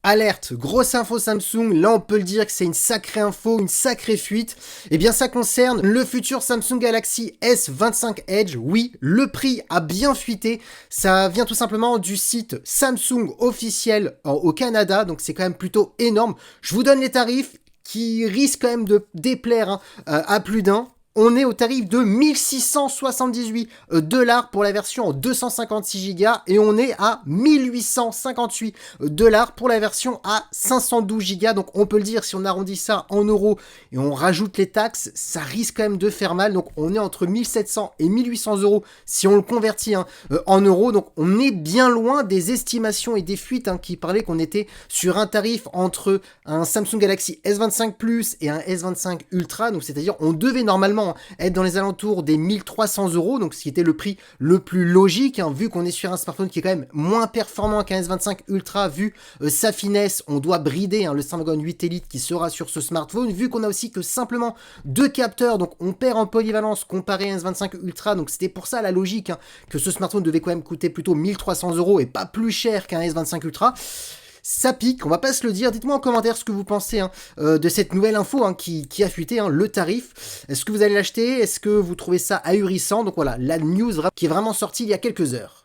Alerte, grosse info Samsung, là on peut le dire que c'est une sacrée info, une sacrée fuite. Eh bien ça concerne le futur Samsung Galaxy S25 Edge. Oui, le prix a bien fuité. Ça vient tout simplement du site Samsung officiel au Canada, donc c'est quand même plutôt énorme. Je vous donne les tarifs qui risquent quand même de déplaire à plus d'un. On est au tarif de 1678 $ pour la version en 256 Go et on est à 1858 $ pour la version à 512 Go. Donc on peut le dire, si on arrondit ça en euros et on rajoute les taxes, ça risque quand même de faire mal. Donc on est entre 1700 et 1800 € si on le convertit en euros. Donc on est bien loin des estimations et des fuites qui parlaient qu'on était sur un tarif entre un Samsung Galaxy S25 Plus et un S25 Ultra. Donc c'est-à-dire on devait normalement être dans les alentours des 1300 €, donc ce qui était le prix le plus logique, vu qu'on est sur un smartphone qui est quand même moins performant qu'un S25 Ultra, vu sa finesse, on doit brider le Snapdragon 8 Elite qui sera sur ce smartphone, vu qu'on a aussi que simplement 2 capteurs, donc on perd en polyvalence comparé à un S25 Ultra, donc c'était pour ça la logique que ce smartphone devait quand même coûter plutôt 1300 € et pas plus cher qu'un S25 Ultra. Ça pique, on va pas se le dire. Dites-moi en commentaire ce que vous pensez de cette nouvelle info qui a fuité, le tarif. Est-ce que vous allez l'acheter? Est-ce que vous trouvez ça ahurissant? Donc voilà, la news qui est vraiment sortie il y a quelques heures.